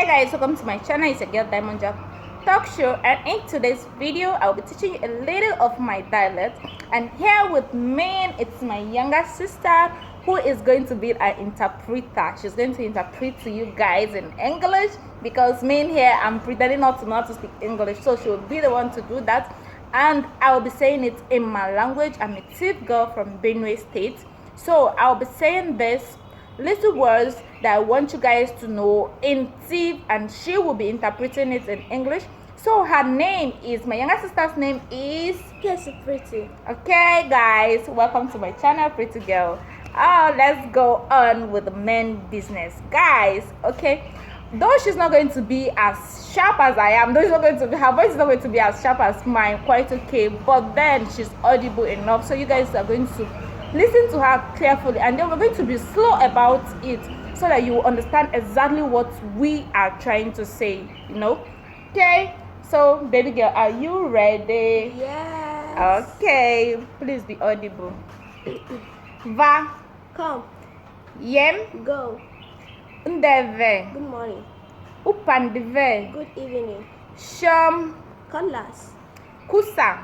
Hey guys, welcome to my channel. It's a girl Diamond Jack talk show, and in today's video I'll be teaching you a little of my dialect. And here with me, it's my younger sister who is going to be an interpreter. She's going to interpret to you guys in English, because me here I'm pretending not to know how to speak English, so she will be the one to do that. And I will be saying it in my language. I'm a Tiv girl from Benue State, so I'll be saying this little words that I want you guys to know in Tiv, and she will be interpreting it in English. So her name is, my younger sister's name is Pretty. Okay guys, welcome to my channel, Pretty Girl. Let's go on with the main business, guys. Okay, though she's not going to be as sharp as I am, though she's not going to be, her voice is not going to be as sharp as mine, quite okay, but then she's audible enough, so you guys are going to listen to her carefully, and then we're going to be slow about it so that you will understand exactly what we are trying to say, you know. Okay, so baby girl, are you ready? Yes. Okay, please be audible. Va, Come. yem, Go. ndeve, Good morning. upandive, Good evening. sham, Cutlass. kusa,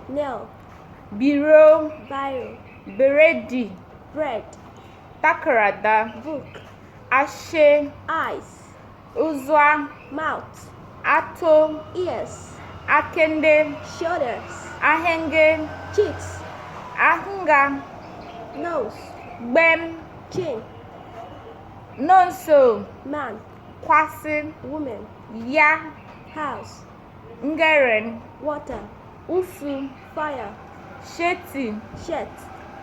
Nail. biro, Biro. beredi, Bread. takarada, Book. ashe, Eyes. uzwa, Mouth. ato, Ears. akende, Shoulders. ahenge, Cheeks. ahinga, Nose. gbem, Chin. nonso, Man. kwasi, Woman. ya, House. ngeren, Water. usu, Fire. sheti, Shirt.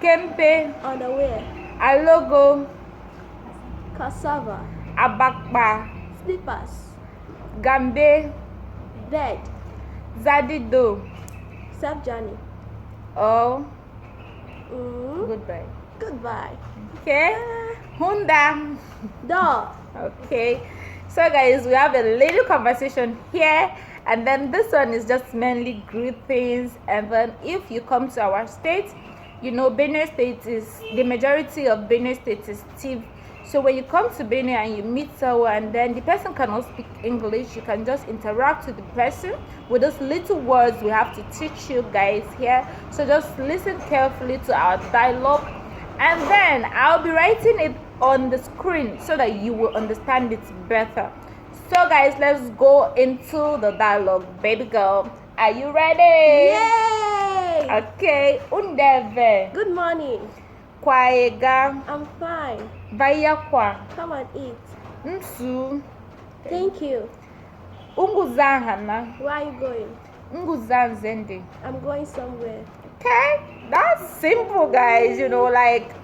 kempe, Underwear. alogo, Cassava. abakpa, Slippers. gambe, Bed. zadido. Self journey. Oh, Mm. goodbye. Goodbye. Okay, Honda. Door. Okay, so guys, we have a little conversation here, and then this one is just mainly greetings. And then if you come to our state, you know Benue State is, the majority of Benue State is Tiv. So when you come to Benue and you meet someone and then the person cannot speak English, you can just interact with the person with those little words we have to teach you guys here. So just listen carefully to our dialogue, and then I'll be writing it on the screen so that you will understand it better. So guys, let's go into the dialogue. Baby girl, are you ready? Yay! Okay, undeve, Good morning. kwaega, I'm fine. vayakwa, Come and eat. nsu, Thank you. unguzahana, Where are you going? nguzanzende. I'm going somewhere. Okay, that's simple, guys. You know, like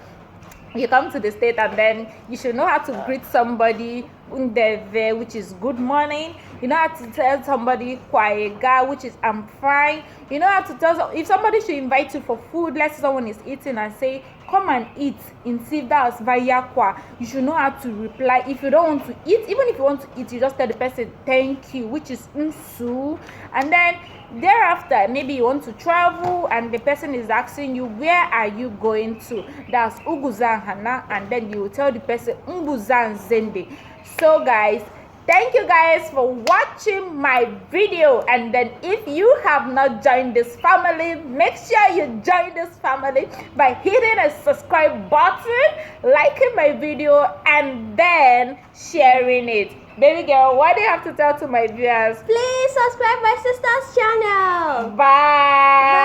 you come to the state and then you should know how to greet somebody undeve, which is good morning. You know how to tell somebody kwaega, which is I'm fine. You know how to tell if somebody should invite you for food, let's say someone is eating, and say come and eat in Tiv, that's vayakwa. You should know how to reply. If you don't want to eat, even if you want to eat, you just tell the person thank you, which is nsu. And then thereafter, maybe you want to travel and the person is asking you where are you going to, that's uguzanhana, and then you will tell the person unguzanzende. So guys, thank you guys for watching my video, and then if you have not joined this family, make sure you join this family by hitting a subscribe button, liking my video, and then sharing it. Baby girl, what do you have to tell to my viewers? Please subscribe my sister's channel. Bye.